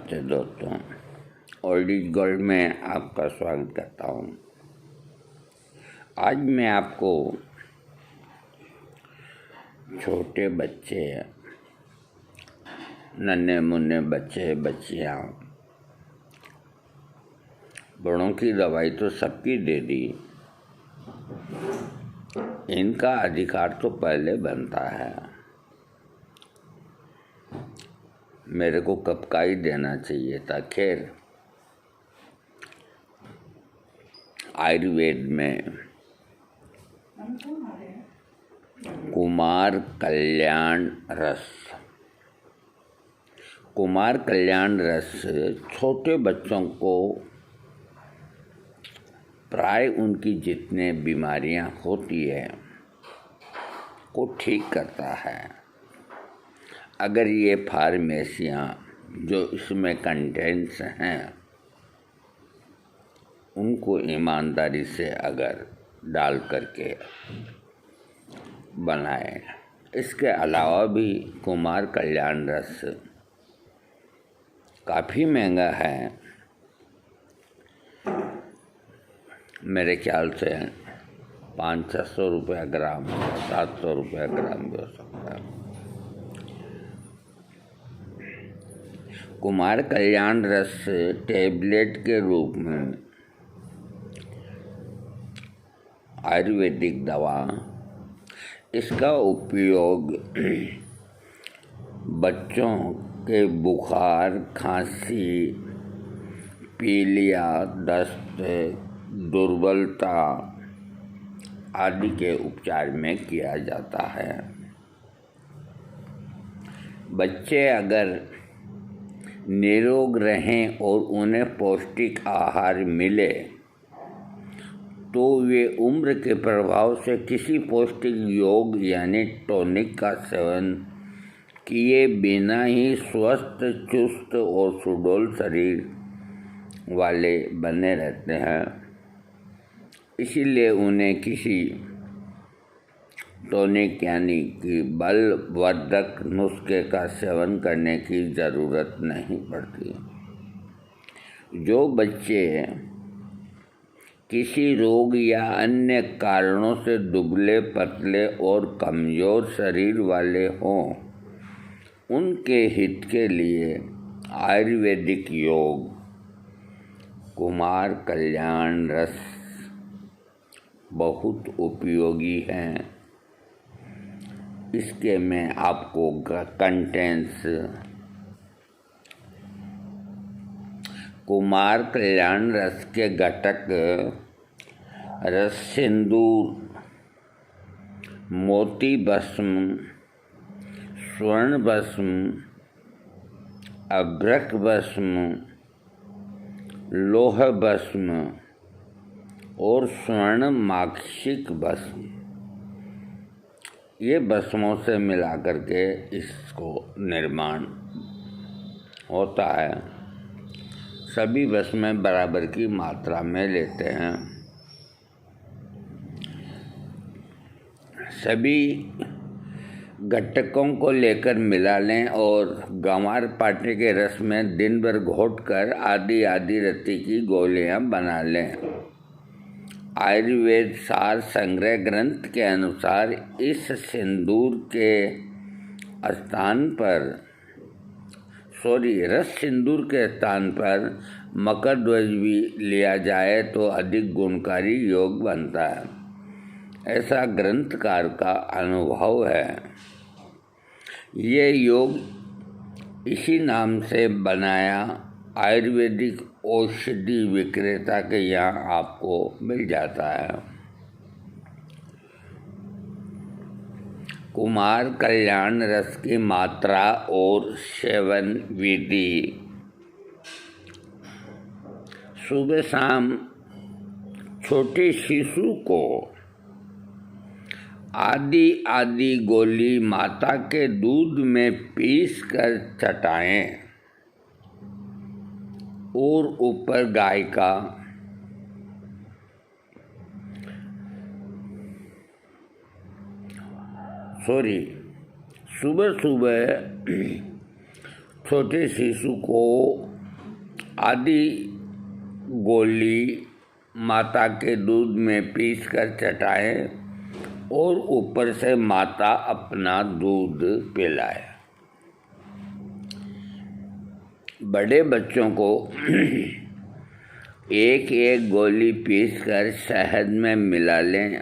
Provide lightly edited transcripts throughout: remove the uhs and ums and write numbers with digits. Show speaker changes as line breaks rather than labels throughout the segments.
नमस्ते दोस्तों, old is gold में आपका स्वागत करता हूँ। आज मैं आपको छोटे बच्चे, नन्हे मुन्ने बच्चे बच्चियाँ, बड़ों की दवाई तो सबकी दे दी, इनका अधिकार तो पहले बनता है। मेरे को कब का ही देना चाहिए था। खैर, आयुर्वेद में कुमार कल्याण रस छोटे बच्चों को प्राय उनकी जितने बीमारियां होती है को ठीक करता है। अगर ये फार्मेसियाँ जो इसमें कंटेंट्स हैं उनको ईमानदारी से अगर डाल करके बनाए। इसके अलावा भी कुमार कल्याण रस काफ़ी महंगा है, मेरे ख्याल से 500-600 रुपया ग्राम, 700 रुपया ग्राम भी हो सकता है। कुमार कल्याण रस टैबलेट के रूप में आयुर्वेदिक दवा, इसका उपयोग बच्चों के बुखार, खांसी, पीलिया, दस्त, दुर्बलता आदि के उपचार में किया जाता है। बच्चे अगर निरोग रहें और उन्हें पौष्टिक आहार मिले तो वे उम्र के प्रभाव से किसी पौष्टिक योग यानी टॉनिक का सेवन किए बिना ही स्वस्थ, चुस्त और सुडौल शरीर वाले बने रहते हैं। इसीलिए उन्हें किसी टॉनिक यानी कि बलवर्धक नुस्खे का सेवन करने की ज़रूरत नहीं पड़ती। जो बच्चे किसी रोग या अन्य कारणों से दुबले पतले और कमज़ोर शरीर वाले हों, उनके हित के लिए आयुर्वेदिक योग कुमार कल्याण रस बहुत उपयोगी हैं। इसके मैं आपको कंटेंट्स कुमार कल्याण रस के घटक रस सिंदूर, मोती भस्म, स्वर्ण भस्म, अभ्रक भस्म, लोह भस्म और स्वर्ण माक्षिक भस्म, ये भस्मों से मिला करके इसको निर्माण होता है। सभी भस्में बराबर की मात्रा में लेते हैं। सभी घटकों को लेकर मिला लें और गंवार पाटे के रस में दिन भर घोटकर आधी आधी रत्ती की गोलियां बना लें। आयुर्वेद सार संग्रह ग्रंथ के अनुसार इस सिंदूर के स्थान पर रस सिंदूर के स्थान पर मकर ध्वज भी लिया जाए तो अधिक गुणकारी योग बनता है, ऐसा ग्रंथकार का अनुभव है। ये योग इसी नाम से बनाया आयुर्वेदिक औषधि विक्रेता के यहाँ आपको मिल जाता है। कुमार कल्याण रस की मात्रा और सेवन विधि। सुबह शाम छोटे शिशु को आधी आधी गोली माता के दूध में पीस कर चटाएं और ऊपर गाय का सुबह सुबह छोटे शिशु को आदि गोली माता के दूध में पीसकर चटाएं और ऊपर से माता अपना दूध पिलाए। बड़े बच्चों को एक एक गोली पीसकर शहद में मिला लें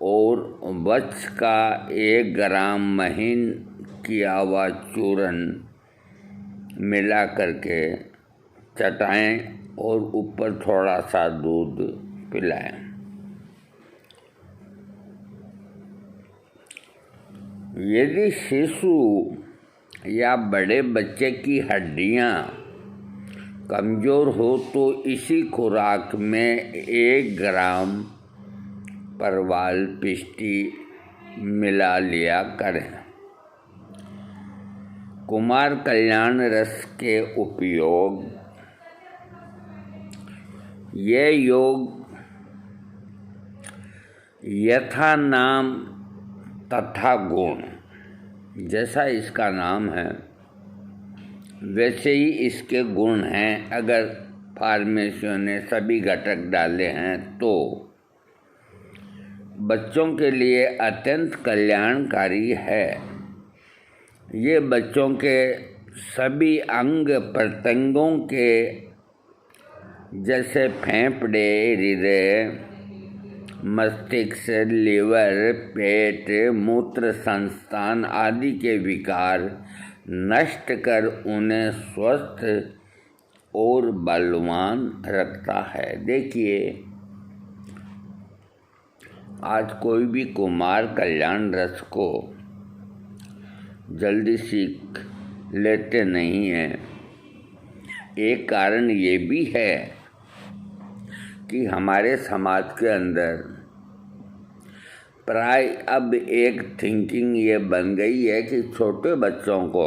और वत्स का 1 ग्राम महीन किया हुआ चूर्ण मिला करके चटाएं और ऊपर थोड़ा सा दूध पिलाएं। यदि शिशु या बड़े बच्चे की हड्डियां कमज़ोर हो तो इसी खुराक में 1 ग्राम परवाल पिष्टी मिला लिया करें। कुमार कल्याण रस के उपयोग। ये योग यथा नाम तथा गुण, जैसा इसका नाम है वैसे ही इसके गुण हैं। अगर फार्मेसियों ने सभी घटक डाले हैं तो बच्चों के लिए अत्यंत कल्याणकारी है। ये बच्चों के सभी अंग प्रत्यंगों के जैसे फेफड़े, हृदय, मस्तिष्क, लीवर, पेट, मूत्र संस्थान आदि के विकार नष्ट कर उन्हें स्वस्थ और बलवान रखता है। देखिए, आज कोई भी कुमार कल्याण रस को जल्दी सीख लेते नहीं हैं। एक कारण ये भी है कि हमारे समाज के अंदर प्राय अब एक थिंकिंग ये बन गई है कि छोटे बच्चों को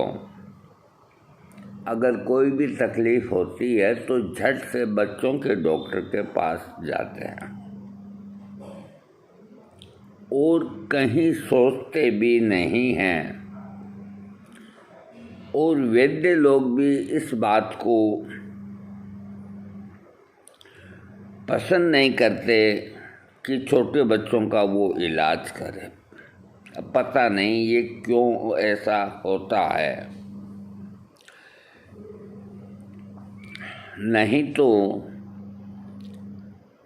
अगर कोई भी तकलीफ़ होती है तो झट से बच्चों के डॉक्टर के पास जाते हैं और कहीं सोचते भी नहीं हैं। और वैद्य लोग भी इस बात को पसंद नहीं करते कि छोटे बच्चों का वो इलाज करें। अब पता नहीं ये क्यों ऐसा होता है। नहीं तो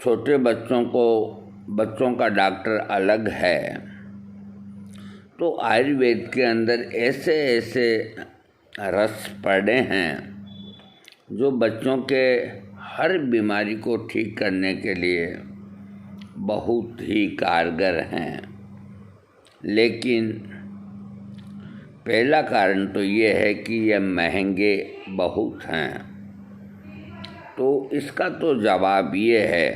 छोटे बच्चों का डॉक्टर अलग है, तो आयुर्वेद के अंदर ऐसे ऐसे रस पड़े हैं जो बच्चों के हर बीमारी को ठीक करने के लिए बहुत ही कारगर हैं। लेकिन पहला कारण तो ये है कि ये महंगे बहुत हैं। तो इसका तो जवाब ये है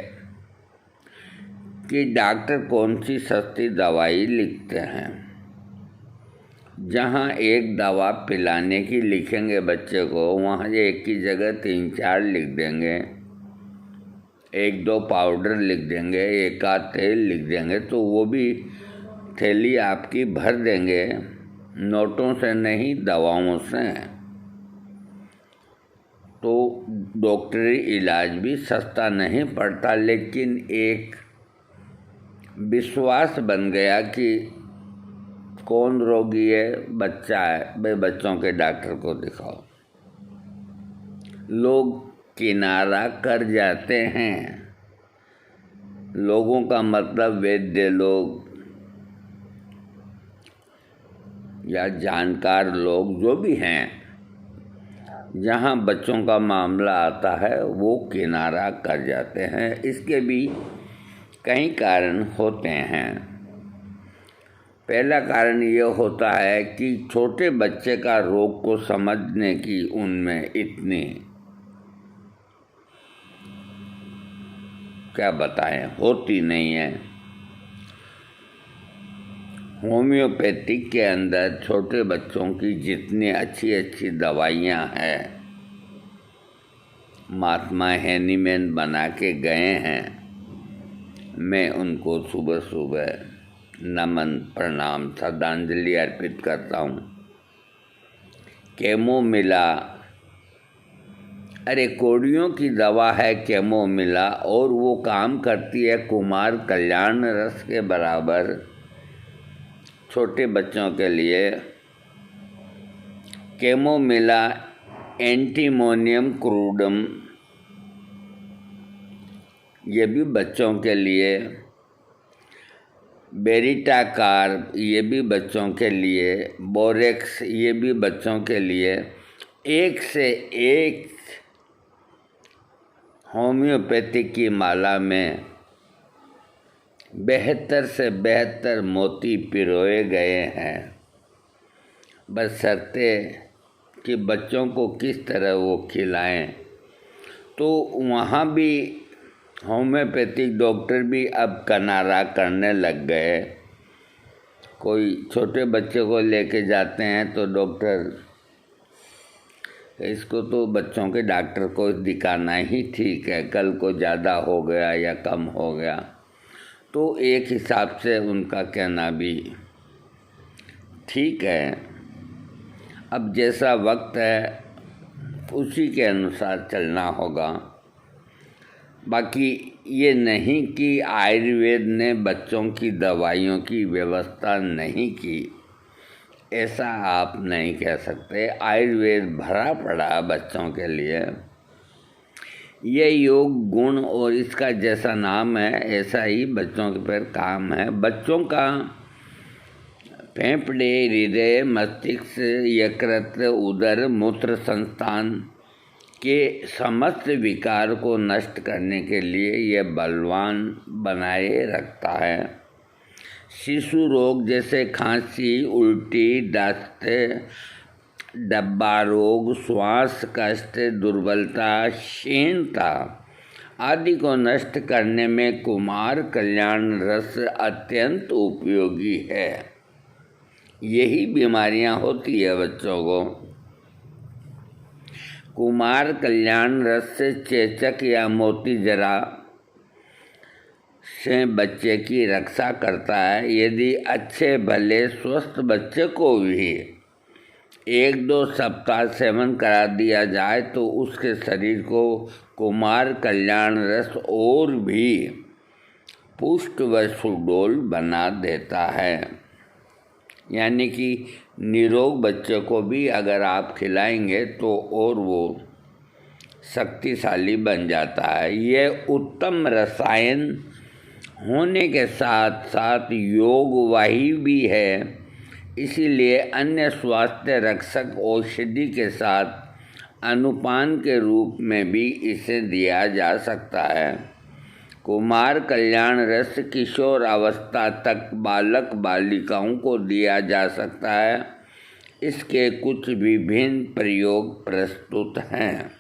कि डॉक्टर कौन सी सस्ती दवाई लिखते हैं। जहाँ एक दवा पिलाने की लिखेंगे बच्चे को, वहाँ एक की जगह 3-4 लिख देंगे, 1-2 पाउडर लिख देंगे, 1 आध तेल लिख देंगे, तो वो भी थैली आपकी भर देंगे, नोटों से नहीं दवाओं से। तो डॉक्टरी इलाज भी सस्ता नहीं पड़ता, लेकिन एक विश्वास बन गया कि कौन रोगी है, बच्चा है, भाई बच्चों के डॉक्टर को दिखाओ। लोग किनारा कर जाते हैं। लोगों का मतलब वैद्य लोग या जानकार लोग जो भी हैं, जहाँ बच्चों का मामला आता है वो किनारा कर जाते हैं। इसके भी कई कारण होते हैं। पहला कारण ये होता है कि छोटे बच्चे का रोग को समझने की उनमें इतनी क्या बताएं होती नहीं है। होम्योपैथिक के अंदर छोटे बच्चों की जितनी अच्छी अच्छी दवाइयाँ हैं, महात्मा हैनीमैन बना के गए हैं। मैं उनको सुबह सुबह नमन, प्रणाम, श्रद्धांजलि अर्पित करता हूँ। कैमोमिला अरे कोड़ियों की दवा है कैमोमिला और वो काम करती है कुमार कल्याण रस के बराबर। छोटे बच्चों के लिए कैमोमिला एंटीमोनियम क्रूडम, ये भी बच्चों के लिए। बेरिटाकार, ये भी बच्चों के लिए। बोरेक्स, ये भी बच्चों के लिए। एक से एक होम्योपैथिक की माला में बेहतर से बेहतर मोती पिरोए गए हैं, बशर्ते कि बच्चों को किस तरह वो खिलाएं। तो वहाँ भी होम्योपैथिक डॉक्टर भी अब किनारा करने लग गए। कोई छोटे बच्चे को लेके जाते हैं तो डॉक्टर, इसको तो बच्चों के डॉक्टर को दिखाना ही ठीक है, कल को ज़्यादा हो गया या कम हो गया। तो एक हिसाब से उनका कहना भी ठीक है। अब जैसा वक्त है उसी के अनुसार चलना होगा। बाकी ये नहीं कि आयुर्वेद ने बच्चों की दवाइयों की व्यवस्था नहीं की, ऐसा आप नहीं कह सकते। आयुर्वेद भरा पड़ा बच्चों के लिए। ये योग गुण और इसका जैसा नाम है ऐसा ही बच्चों के पर काम है। बच्चों का फेफड़े, हृदय, मस्तिष्क, यकृत, उदर, मूत्र संस्थान के समस्त विकार को नष्ट करने के लिए यह बलवान बनाए रखता है। शिशु रोग जैसे खांसी, उल्टी, दस्त, डब्बा रोग, श्वास कष्ट, दुर्बलता, क्षीणता आदि को नष्ट करने में कुमार कल्याण रस अत्यंत उपयोगी है। यही बीमारियां होती है बच्चों को। कुमार कल्याण रस से चेचक या मोती जरा से बच्चे की रक्षा करता है। यदि अच्छे भले स्वस्थ बच्चे को भी 1-2 सप्ताह सेवन करा दिया जाए तो उसके शरीर को कुमार कल्याण रस और भी पुष्ट व सुडौल बना देता है। यानी कि निरोग बच्चे को भी अगर आप खिलाएंगे तो और वो शक्तिशाली बन जाता है। यह उत्तम रसायन होने के साथ साथ योगवाही भी है, इसीलिए अन्य स्वास्थ्य रक्षक औषधि के साथ अनुपान के रूप में भी इसे दिया जा सकता है। कुमार कल्याण रस किशोर अवस्था तक बालक बालिकाओं को दिया जा सकता है। इसके कुछ विभिन्न प्रयोग प्रस्तुत हैं।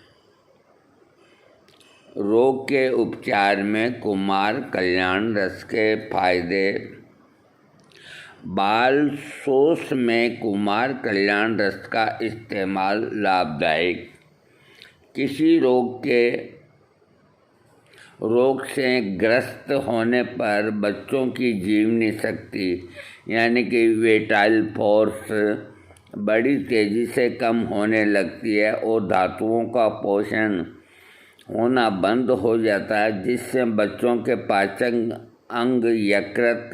रोग के उपचार में कुमार कल्याण रस के फायदे। बाल शोष में कुमार कल्याण रस का इस्तेमाल लाभदायक। किसी रोग से ग्रस्त होने पर बच्चों की जीवनी शक्ति यानी कि विटाइल फोर्स बड़ी तेज़ी से कम होने लगती है और धातुओं का पोषण होना बंद हो जाता है, जिससे बच्चों के पाचन अंग, यकृत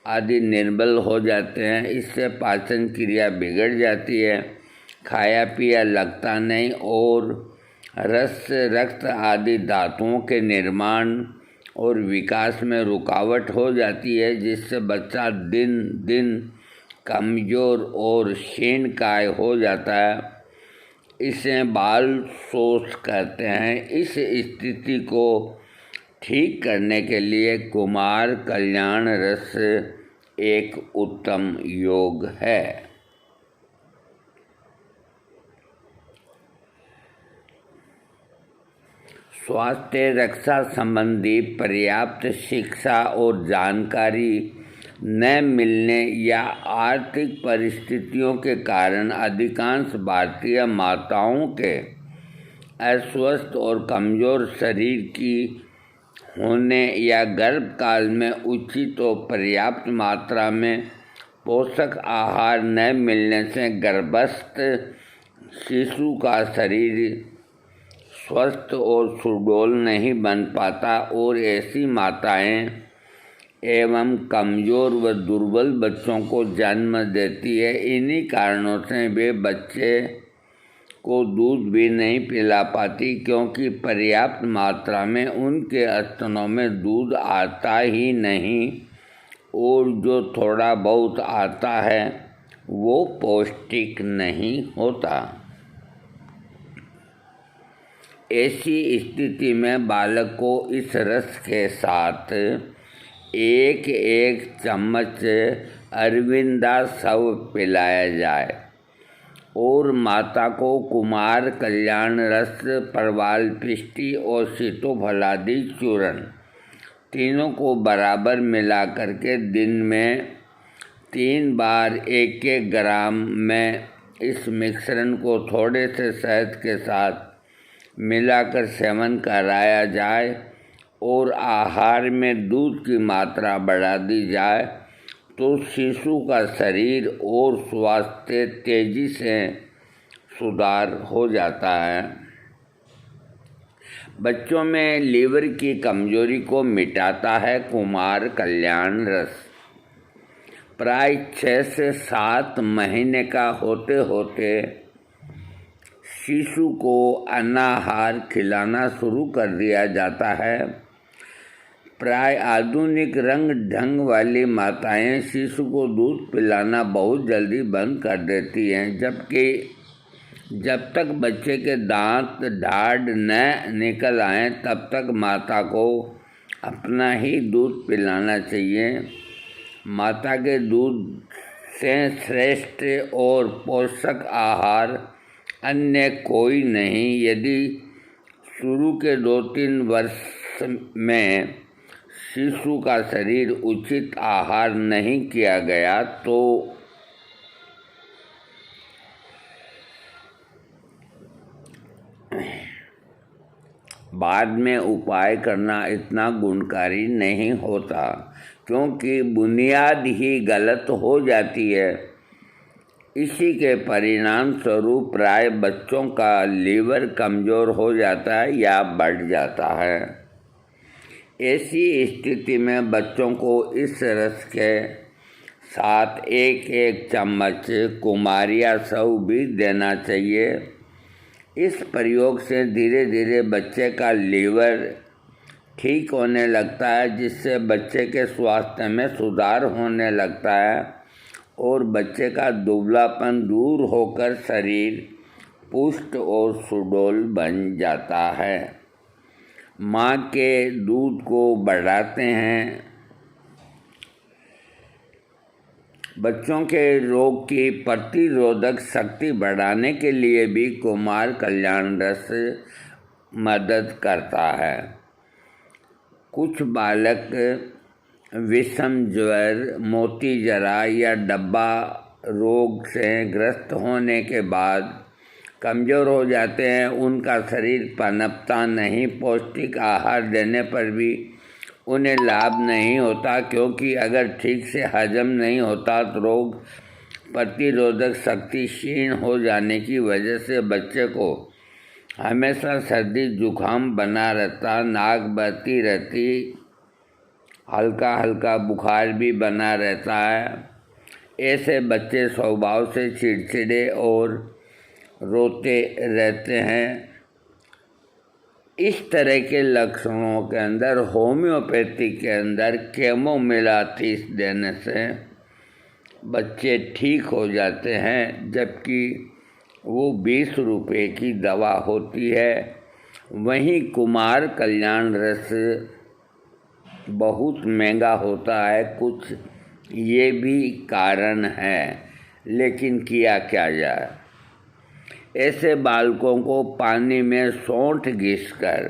आदि निर्बल हो जाते हैं। इससे पाचन क्रिया बिगड़ जाती है, खाया पिया लगता नहीं और रस, रक्त आदि धातुओं के निर्माण और विकास में रुकावट हो जाती है, जिससे बच्चा दिन दिन कमज़ोर और क्षीणकाय हो जाता है। इसे बाल शोष कहते हैं। इस स्थिति को ठीक करने के लिए कुमार कल्याण रस एक उत्तम योग है। स्वास्थ्य रक्षा संबंधी पर्याप्त शिक्षा और जानकारी न मिलने या आर्थिक परिस्थितियों के कारण अधिकांश भारतीय माताओं के अस्वस्थ और कमज़ोर शरीर की होने या गर्भकाल में उचित और पर्याप्त मात्रा में पोषक आहार न मिलने से गर्भस्थ शिशु का शरीर स्वस्थ और सुडौल नहीं बन पाता और ऐसी माताएं एवं कमज़ोर व दुर्बल बच्चों को जन्म देती है। इन्हीं कारणों से वे बच्चे को दूध भी नहीं पिला पाती, क्योंकि पर्याप्त मात्रा में उनके स्तनों में दूध आता ही नहीं और जो थोड़ा बहुत आता है वो पौष्टिक नहीं होता। ऐसी स्थिति में बालक को इस रस के साथ एक एक चम्मच अरविंदा सव पिलाया जाए और माता को कुमार कल्याण रस, परवाल पिष्टी और सीतोफलादि चूर्ण तीनों को बराबर मिला करके दिन में 3 बार 1-1 ग्राम में इस मिश्रण को थोड़े से शहद के साथ मिलाकर सेवन कराया जाए और आहार में दूध की मात्रा बढ़ा दी जाए तो शिशु का शरीर और स्वास्थ्य तेजी से सुधार हो जाता है। बच्चों में लीवर की कमजोरी को मिटाता है कुमार कल्याण रस। प्राय 6 से 7 महीने का होते होते शिशु को अनाहार खिलाना शुरू कर दिया जाता है। प्राय आधुनिक रंग ढंग वाली माताएं शिशु को दूध पिलाना बहुत जल्दी बंद कर देती हैं, जबकि जब तक बच्चे के दांत ढाढ़ न निकल आएँ तब तक माता को अपना ही दूध पिलाना चाहिए। माता के दूध से श्रेष्ठ और पोषक आहार अन्य कोई नहीं। यदि शुरू के 2-3 वर्ष में शिशु का शरीर उचित आहार नहीं किया गया तो बाद में उपाय करना इतना गुणकारी नहीं होता, क्योंकि बुनियाद ही गलत हो जाती है। इसी के परिणाम स्वरूप प्राय बच्चों का लीवर कमज़ोर हो जाता है या बढ़ जाता है। ऐसी स्थिति में बच्चों को इस रस के साथ 1-1 चम्मच कुमारिया सव भी देना चाहिए। इस प्रयोग से धीरे धीरे बच्चे का लीवर ठीक होने लगता है, जिससे बच्चे के स्वास्थ्य में सुधार होने लगता है और बच्चे का दुबलापन दूर होकर शरीर पुष्ट और सुडौल बन जाता है। माँ के दूध को बढ़ाते हैं। बच्चों के रोग की प्रतिरोधक शक्ति बढ़ाने के लिए भी कुमार कल्याण रस मदद करता है। कुछ बालक विषम ज्वर, मोती जरा या डब्बा रोग से ग्रस्त होने के बाद कमज़ोर हो जाते हैं। उनका शरीर पनपता नहीं, पौष्टिक आहार देने पर भी उन्हें लाभ नहीं होता, क्योंकि अगर ठीक से हजम नहीं होता तो रोग प्रतिरोधक शक्ति क्षीण हो जाने की वजह से बच्चे को हमेशा सर्दी जुकाम बना रहता, नाक बहती रहती, हल्का हल्का बुखार भी बना रहता है। ऐसे बच्चे स्वभाव से चिड़चिड़े और रोते रहते हैं। इस तरह के लक्षणों के अंदर होम्योपैथी के अंदर कैमोमिलाथिस देने से बच्चे ठीक हो जाते हैं, जबकि वो 20 रुपये की दवा होती है। वहीं कुमार कल्याण रस बहुत महंगा होता है। कुछ ये भी कारण है, लेकिन किया क्या जाए। ऐसे बालकों को पानी में सौंठ घिसकर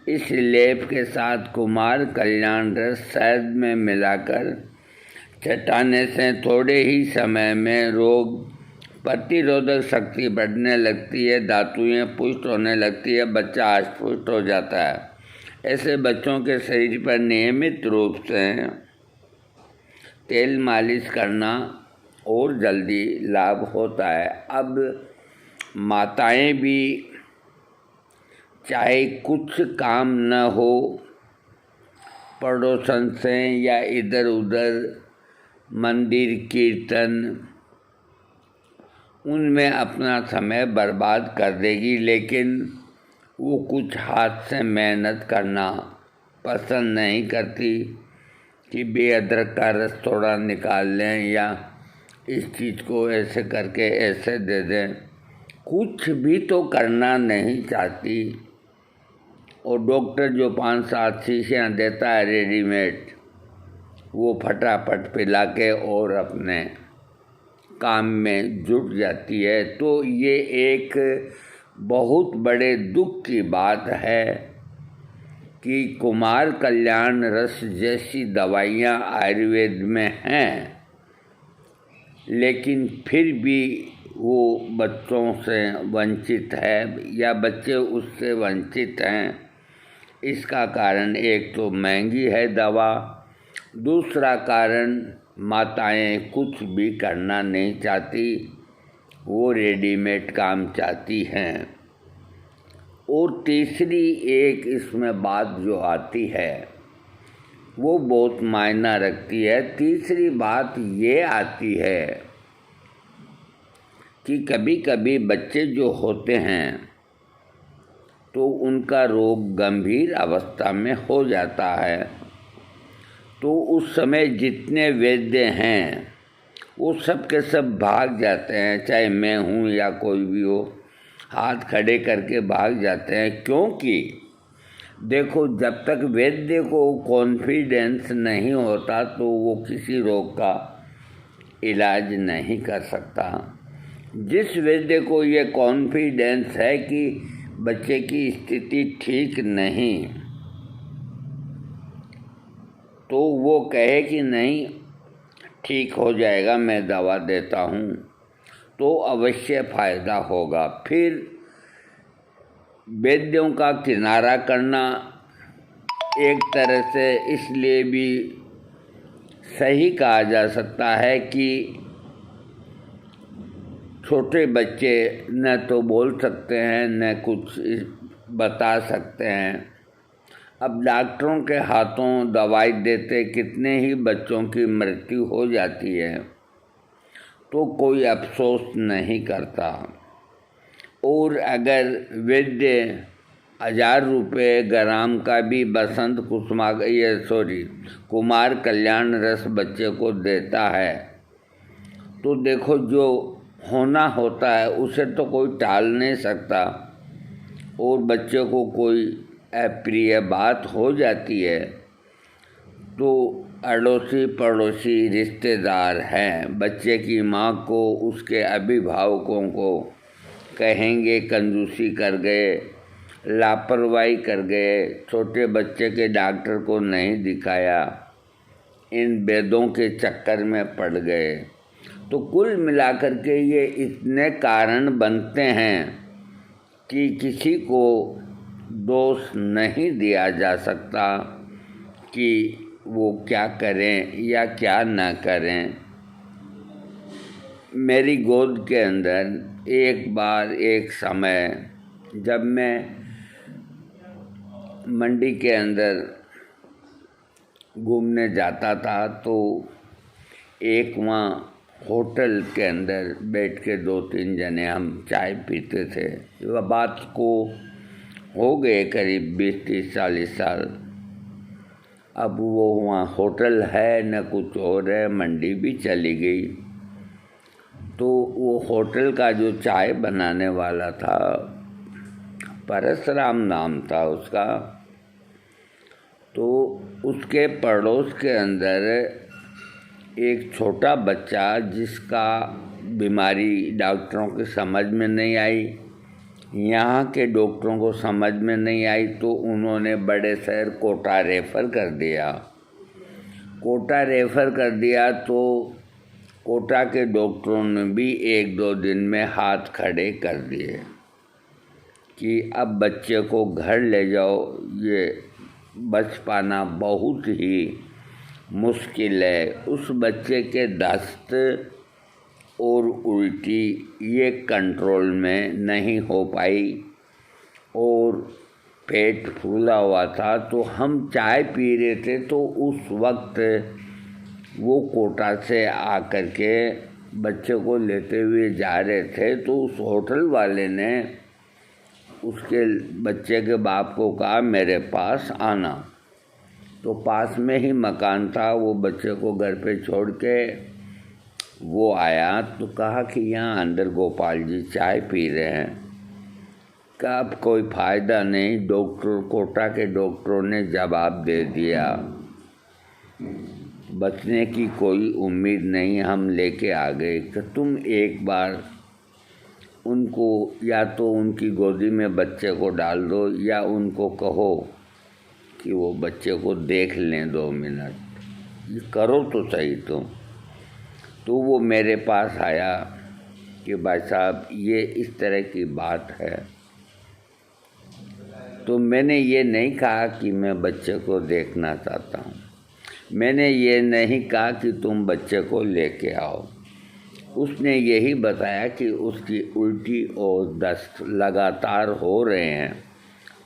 इस लेप के साथ कुमार कल्याण रस शहद में मिलाकर चटाने से थोड़े ही समय में रोग प्रतिरोधक शक्ति बढ़ने लगती है, धातुएं पुष्ट होने लगती है, बच्चा अस्पुष्ट हो जाता है। ऐसे बच्चों के शरीर पर नियमित रूप से तेल मालिश करना और जल्दी लाभ होता है। अब माताएं भी चाहे कुछ काम न हो, पड़ोसन से या इधर उधर मंदिर कीर्तन, उनमें अपना समय बर्बाद कर देगी, लेकिन वो कुछ हाथ से मेहनत करना पसंद नहीं करती कि बेअदरक का रस थोड़ा निकाल लें या इस चीज़ को ऐसे करके ऐसे दे दें। कुछ भी तो करना नहीं चाहती। और डॉक्टर जो 5-7 शीशियाँ देता है रेडीमेड, वो फटाफट पिला के और अपने काम में जुट जाती है। तो ये एक बहुत बड़े दुख की बात है कि कुमार कल्याण रस जैसी दवाइयाँ आयुर्वेद में हैं, लेकिन फिर भी वो बच्चों से वंचित है या बच्चे उससे वंचित हैं। इसका कारण एक तो महंगी है दवा, दूसरा कारण माताएं कुछ भी करना नहीं चाहती, वो रेडीमेड काम चाहती हैं। और तीसरी एक इसमें बात जो आती है वो बहुत मायना रखती है। तीसरी बात ये आती है कि कभी कभी बच्चे जो होते हैं तो उनका रोग गंभीर अवस्था में हो जाता है, तो उस समय जितने वैद्य हैं वो सब के सब भाग जाते हैं, चाहे मैं हूँ या कोई भी हो, हाथ खड़े करके भाग जाते हैं। क्योंकि देखो, जब तक वैद्य को कॉन्फिडेंस नहीं होता तो वो किसी रोग का इलाज नहीं कर सकता। जिस वैद्य को ये कॉन्फिडेंस है कि बच्चे की स्थिति ठीक नहीं, तो वो कहे कि नहीं ठीक हो जाएगा, मैं दवा देता हूँ, तो अवश्य फ़ायदा होगा। फिर वैद्यों का किनारा करना एक तरह से इसलिए भी सही कहा जा सकता है कि छोटे बच्चे न तो बोल सकते हैं न कुछ बता सकते हैं। अब डॉक्टरों के हाथों दवाई देते कितने ही बच्चों की मृत्यु हो जाती है, तो कोई अफसोस नहीं करता। और अगर वैद्य 1000 रुपये ग्राम का भी बसंत कुमार कल्याण रस बच्चे को देता है, तो देखो जो होना होता है उसे तो कोई टाल नहीं सकता। और बच्चे को कोई अप्रिय बात हो जाती है तो अड़ोसी पड़ोसी रिश्तेदार हैं, बच्चे की माँ को, उसके अभिभावकों को कहेंगे कंजूसी कर गए, लापरवाही कर गए, छोटे बच्चे के डॉक्टर को नहीं दिखाया, इन वेदों के चक्कर में पड़ गए। तो कुल मिलाकर के ये इतने कारण बनते हैं कि किसी को दोष नहीं दिया जा सकता कि वो क्या करें या क्या ना करें। मेरी गोद के अंदर एक बार एक समय जब मैं मंडी के अंदर घूमने जाता था, तो एक वहाँ होटल के अंदर बैठ के 2-3 जने हम चाय पीते थे। वह बात को हो गए करीब 20-30-40 साल। अब वो वहाँ होटल है न कुछ और है, मंडी भी चली गई। तो वो होटल का जो चाय बनाने वाला था, परसराम नाम था उसका, तो उसके पड़ोस के अंदर एक छोटा बच्चा जिसका बीमारी डॉक्टरों के समझ में नहीं आई, यहाँ के डॉक्टरों को समझ में नहीं आई, तो उन्होंने बड़े शहर कोटा रेफ़र कर दिया। कोटा रेफ़र कर दिया तो कोटा के डॉक्टरों ने भी 1-2 दिन में हाथ खड़े कर दिए कि अब बच्चे को घर ले जाओ, ये बच पाना बहुत ही मुश्किल है। उस बच्चे के दस्त और उल्टी ये कंट्रोल में नहीं हो पाई और पेट फूला हुआ था, तो हम चाय पी रहे थे, तो उस वक्त वो कोटा से आकर के बच्चे को लेते हुए जा रहे थे, तो उस होटल वाले ने उसके बच्चे के बाप को कहा मेरे पास आना। तो पास में ही मकान था, वो बच्चे को घर पे छोड़ के वो आया, तो कहा कि यहाँ अंदर गोपाल जी चाय पी रहे हैं। कहा अब कोई फ़ायदा नहीं, डॉक्टर कोटा के डॉक्टरों ने जवाब दे दिया, बचने की कोई उम्मीद नहीं, हम लेके आ गए। तो तुम एक बार उनको या तो उनकी गोदी में बच्चे को डाल दो, या उनको कहो कि वो बच्चे को देख लें 2 मिनट, ये करो तो सही तुम। तो वो मेरे पास आया कि भाई साहब ये इस तरह की बात है। तो मैंने ये नहीं कहा कि मैं बच्चे को देखना चाहता हूँ, मैंने ये नहीं कहा कि तुम बच्चे को लेके आओ। उसने यही बताया कि उसकी उल्टी और दस्त लगातार हो रहे हैं,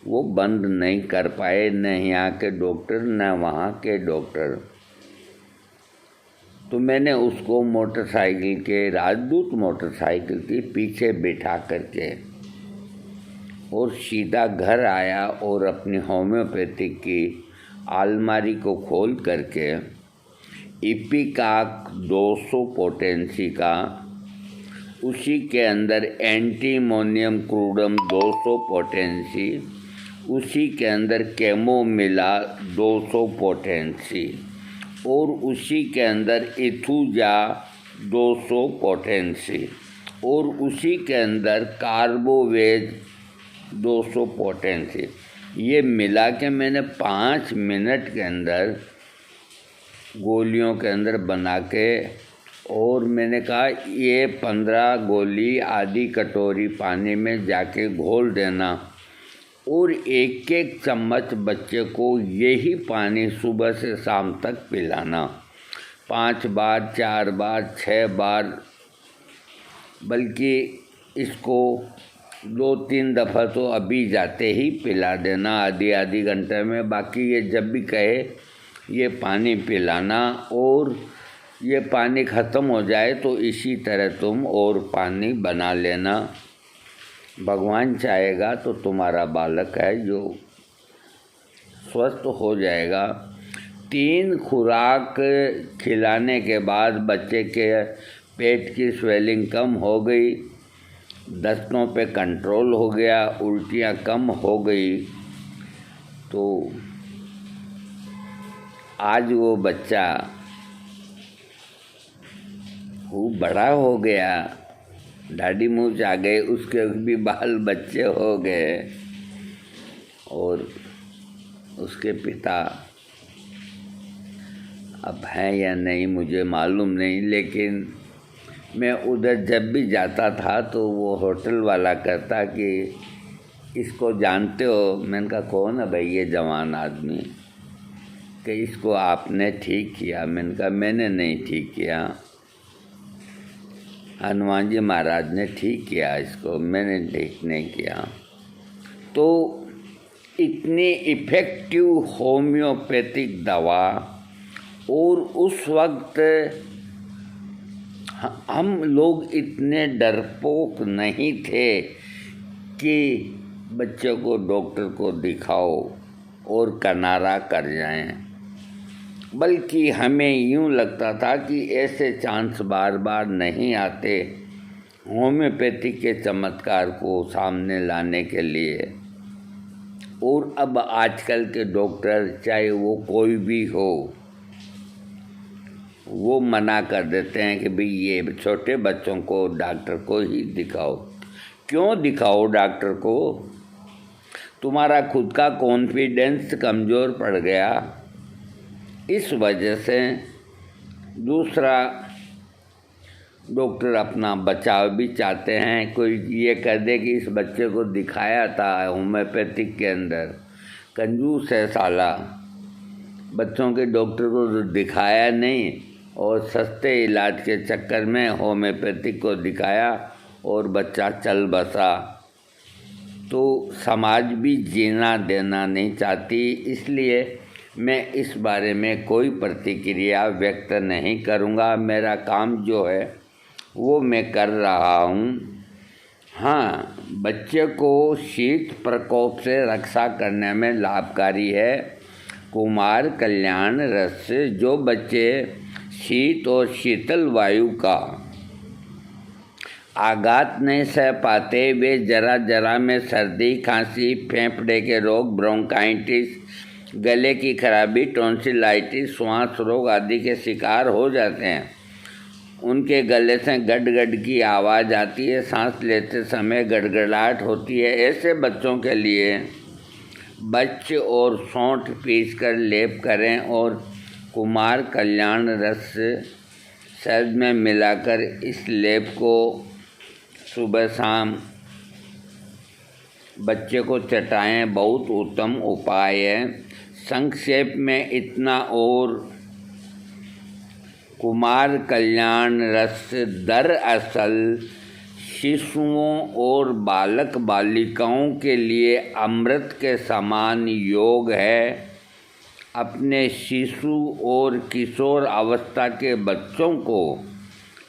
वो बंद नहीं कर पाए, न यहाँ के डॉक्टर न वहाँ के डॉक्टर। तो मैंने उसको मोटरसाइकिल के, राजदूत मोटरसाइकिल के पीछे बिठा करके और सीधा घर आया और अपनी होम्योपैथिक की अलमारी को खोल करके इपिकाक 200 पोटेंसी का, उसी के अंदर एंटीमोनियम क्रूडम 200 पोटेंसी, उसी के अंदर कैमोमिला 200 पोटेंसी, और उसी के अंदर इथुजा 200 पोटेंसी, और उसी के अंदर कार्बोवेज 200 पोटेंसी। ये मिला के मैंने 5 मिनट के अंदर गोलियों के अंदर बना के, और मैंने कहा ये 15 गोली आधी कटोरी पानी में जाके घोल देना, और एक एक चम्मच बच्चे को यही पानी सुबह से शाम तक पिलाना, 5 बार 4 बार 6 बार, बल्कि इसको 2-3 दफ़ा तो अभी जाते ही पिला देना आधी घंटे में। बाकी ये जब भी कहे ये पानी पिलाना, और ये पानी ख़त्म हो जाए तो इसी तरह तुम और पानी बना लेना। भगवान चाहेगा तो तुम्हारा बालक है जो स्वस्थ हो जाएगा। 3 खुराक खिलाने के बाद बच्चे के पेट की स्वेलिंग कम हो गई, दस्तों पे कंट्रोल हो गया, उल्टियाँ कम हो गई। तो आज वो बच्चा खूब बड़ा हो गया, दाढ़ी मूंछ आ गए, उसके भी बाल बच्चे हो गए, और उसके पिता अब हैं या नहीं मुझे मालूम नहीं, लेकिन मैं उधर जब भी जाता था तो वो होटल वाला कहता कि इसको जानते हो? मैंने कहा कौन है भाई ये जवान आदमी? कि इसको आपने ठीक किया। मैंने कहा मैंने नहीं ठीक किया, हनुमान जी महाराज ने ठीक किया इसको, मैंने ठीक नहीं किया। तो इतनी इफ़ेक्टिव होम्योपैथिक दवा, और उस वक्त हम लोग इतने डरपोक नहीं थे कि बच्चे को डॉक्टर को दिखाओ और किनारा कर जाएं, बल्कि हमें यूँ लगता था कि ऐसे चांस बार बार नहीं आते होम्योपैथी के चमत्कार को सामने लाने के लिए। और अब आजकल के डॉक्टर चाहे वो कोई भी हो, वो मना कर देते हैं कि भाई ये छोटे बच्चों को डॉक्टर को ही दिखाओ। क्यों दिखाओ डॉक्टर को? तुम्हारा खुद का कॉन्फिडेंस कमज़ोर पड़ गया, इस वजह से दूसरा डॉक्टर अपना बचाव भी चाहते हैं। कोई ये कह दे कि इस बच्चे को दिखाया था होम्योपैथिक के अंदर, कंजूस है साला, बच्चों के डॉक्टर को तो दिखाया नहीं और सस्ते इलाज के चक्कर में होम्योपैथिक को दिखाया और बच्चा चल बसा। तो समाज भी जीना देना नहीं चाहती, इसलिए मैं इस बारे में कोई प्रतिक्रिया व्यक्त नहीं करूँगा। मेरा काम जो है वो मैं कर रहा हूँ। हाँ, बच्चे को शीत प्रकोप से रक्षा करने में लाभकारी है कुमार कल्याण रस। जो बच्चे शीत और शीतल वायु का आघात नहीं सह पाते, वे जरा जरा में सर्दी, खांसी, फेफड़े के रोग, ब्रोंकाइटिस, गले की खराबी, टॉन्सिलाइटिस, श्वास रोग आदि के शिकार हो जाते हैं। उनके गले से गड गड की आवाज़ आती है, सांस लेते समय गड़गड़ाहट होती है। ऐसे बच्चों के लिए बच्चे और सौंठ पीस कर लेप करें और कुमार कल्याण रस शहद में मिलाकर इस लेप को सुबह शाम बच्चे को चटाएं, बहुत उत्तम उपाय है। संक्षेप में इतना। और कुमार कल्याण रस दरअसल शिशुओं और बालक बालिकाओं के लिए अमृत के समान योग है। अपने शिशु और किशोर अवस्था के बच्चों को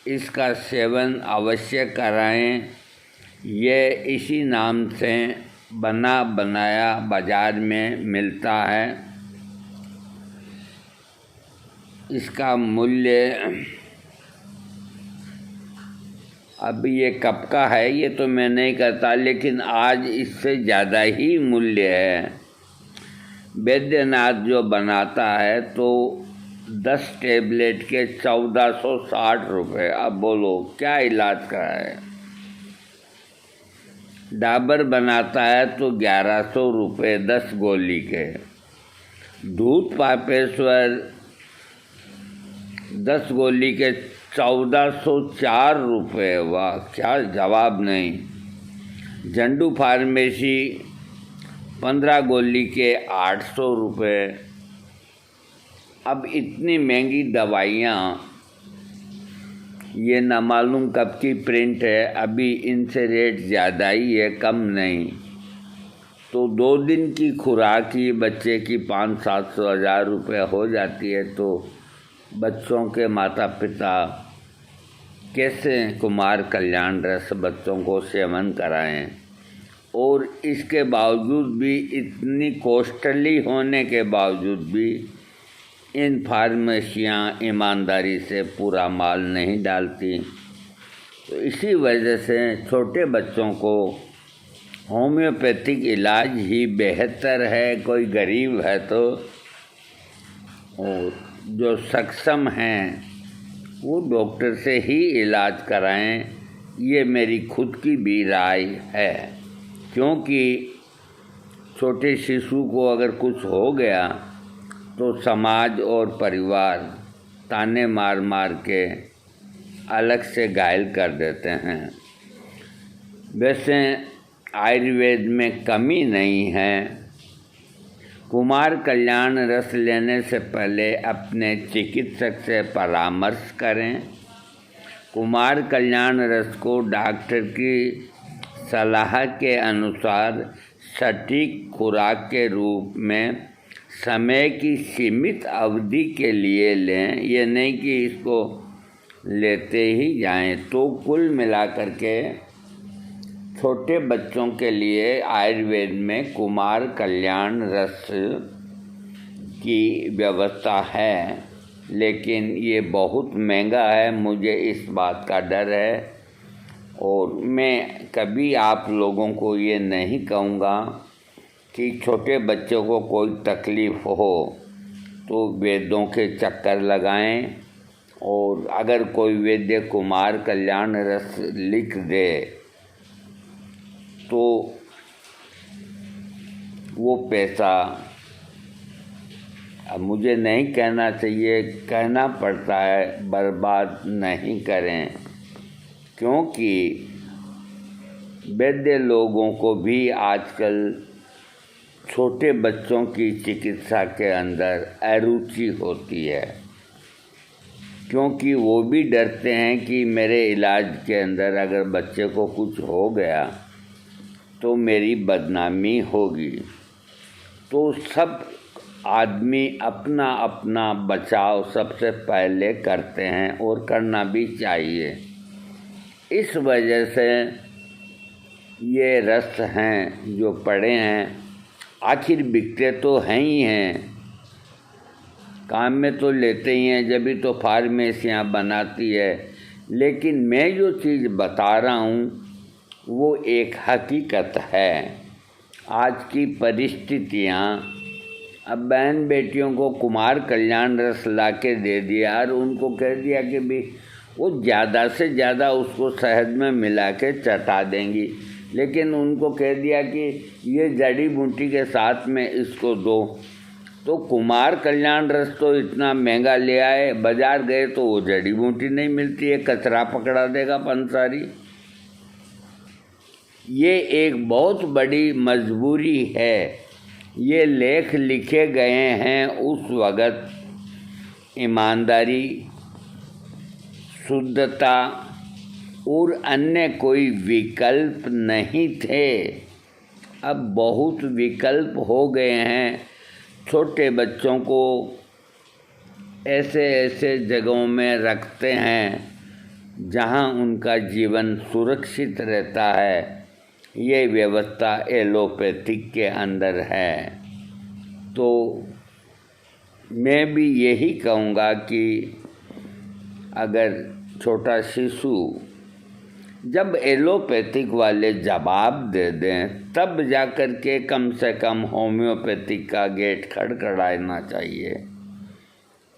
इसका सेवन अवश्य कराएं। यह इसी नाम से बना बनाया बाज़ार में मिलता है। इसका मूल्य अब ये कब का है ये तो मैं नहीं करता, लेकिन आज इससे ज़्यादा ही मूल्य है। वैद्यनाथ जो बनाता है तो 10 टेबलेट के 1460 रुपये। अब बोलो क्या इलाज का है। डाबर बनाता है तो 1100 रुपये 10 गोली के। दूध पापेश्वर 10 गोली के 1404 रुपये। वाह, क्या जवाब नहीं। झंडू फार्मेसी 15 गोली के 800 रुपये। अब इतनी महंगी दवाइयाँ, ये न मालूम कब की प्रिंट है। अभी इनसे रेट ज़्यादा ही है, कम नहीं। तो 2 दिन की खुराक ही बच्चे की 500-700 हज़ार रुपये हो जाती है। तो बच्चों के माता पिता कैसे कुमार कल्याण रस बच्चों को सेवन कराएं। और इसके बावजूद भी, इतनी कॉस्टली होने के बावजूद भी, इन फार्मेसियाँ ईमानदारी से पूरा माल नहीं डालती। तो इसी वजह से छोटे बच्चों को होम्योपैथिक इलाज ही बेहतर है। कोई गरीब है तो, और जो सक्षम हैं वो डॉक्टर से ही इलाज कराएं। ये मेरी खुद की भी राय है, क्योंकि छोटे शिशु को अगर कुछ हो गया तो समाज और परिवार ताने मार मार के अलग से घायल कर देते हैं। वैसे आयुर्वेद में कमी नहीं है। कुमार कल्याण रस लेने से पहले अपने चिकित्सक से परामर्श करें। कुमार कल्याण रस को डॉक्टर की सलाह के अनुसार सटीक खुराक के रूप में समय की सीमित अवधि के लिए लें। ये नहीं कि इसको लेते ही जाएं। तो कुल मिलाकर के छोटे बच्चों के लिए आयुर्वेद में कुमार कल्याण रस की व्यवस्था है, लेकिन ये बहुत महंगा है। मुझे इस बात का डर है, और मैं कभी आप लोगों को ये नहीं कहूँगा कि छोटे बच्चों को कोई तकलीफ़ हो तो वैद्यों के चक्कर लगाएं। और अगर कोई वैद्य कुमार कल्याण रस लिख दे तो वो पैसा, अब मुझे नहीं कहना चाहिए, कहना पड़ता है, बर्बाद नहीं करें। क्योंकि वैद्य लोगों को भी आजकल छोटे बच्चों की चिकित्सा के अंदर अरुचि होती है, क्योंकि वो भी डरते हैं कि मेरे इलाज के अंदर अगर बच्चे को कुछ हो गया तो मेरी बदनामी होगी। तो सब आदमी अपना अपना बचाव सबसे पहले करते हैं और करना भी चाहिए। इस वजह से ये रस हैं जो पड़े हैं, आखिर बिकते तो हैं ही हैं, काम में तो लेते ही हैं, जब भी तो फार्मेसियाँ बनाती है। लेकिन मैं जो चीज़ बता रहा हूँ वो एक हकीकत है। आज की परिस्थितियाँ, अब बहन बेटियों को कुमार कल्याण रस ला के दे दिया और उनको कह दिया कि भी वो ज़्यादा से ज़्यादा उसको शहद में मिला के चटा देंगी, लेकिन उनको कह दिया कि ये जड़ी बूटी के साथ में इसको दो। तो कुमार कल्याण रस तो इतना महंगा ले आए, बाज़ार गए तो वो जड़ी बूटी नहीं मिलती है, कचरा पकड़ा देगा पंसारी। ये एक बहुत बड़ी मजबूरी है। ये लेख लिखे गए हैं उस वक़्त ईमानदारी, शुद्धता और अन्य कोई विकल्प नहीं थे। अब बहुत विकल्प हो गए हैं। छोटे बच्चों को ऐसे ऐसे जगहों में रखते हैं जहां उनका जीवन सुरक्षित रहता है। ये व्यवस्था एलोपैथिक के अंदर है। तो मैं भी यही कहूँगा कि अगर छोटा शिशु जब एलोपैथिक वाले जवाब दे दें तब जाकर के कम से कम होम्योपैथिक का गेट खड़खड़ाना चाहिए।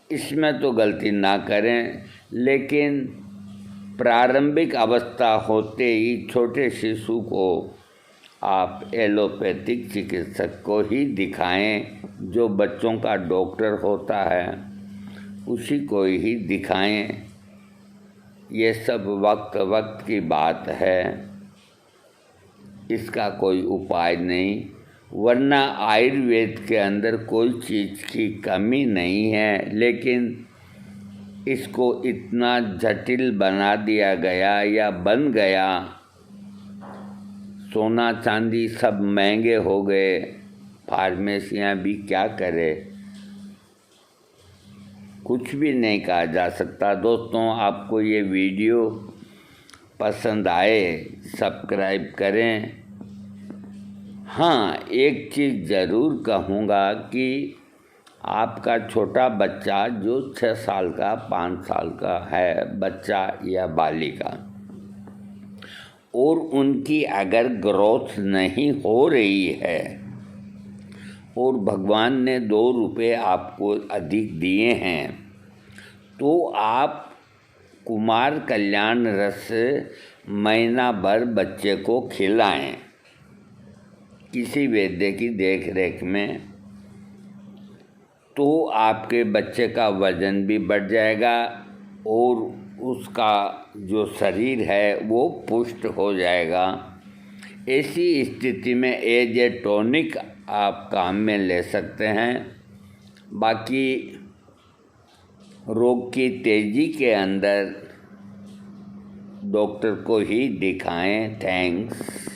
इसमें तो गलती ना करें, लेकिन प्रारंभिक अवस्था होते ही छोटे शिशु को आप एलोपैथिक चिकित्सक को ही दिखाएं, जो बच्चों का डॉक्टर होता है उसी को ही दिखाएं। ये सब वक्त वक्त की बात है, इसका कोई उपाय नहीं। वरना आयुर्वेद के अंदर कोई चीज़ की कमी नहीं है, लेकिन इसको इतना जटिल बना दिया गया या बन गया। सोना चांदी सब महंगे हो गए, फार्मेसियाँ भी क्या करे, कुछ भी नहीं कहा जा सकता। दोस्तों, आपको ये वीडियो पसंद आए सब्सक्राइब करें। हाँ, एक चीज़ ज़रूर कहूँगा कि आपका छोटा बच्चा जो 6 साल का 5 साल का है बच्चा या बालिका, और उनकी अगर ग्रोथ नहीं हो रही है और भगवान ने 2 रुपये आपको अधिक दिए हैं, तो आप कुमार कल्याण रस महीना भर बच्चे को खिलाएं किसी वैद्य की देख रेख में। तो आपके बच्चे का वज़न भी बढ़ जाएगा और उसका जो शरीर है वो पुष्ट हो जाएगा। ऐसी स्थिति में एज ए टॉनिक आप काम में ले सकते हैं। बाकी रोग की तेज़ी के अंदर डॉक्टर को ही दिखाएं। थैंक्स।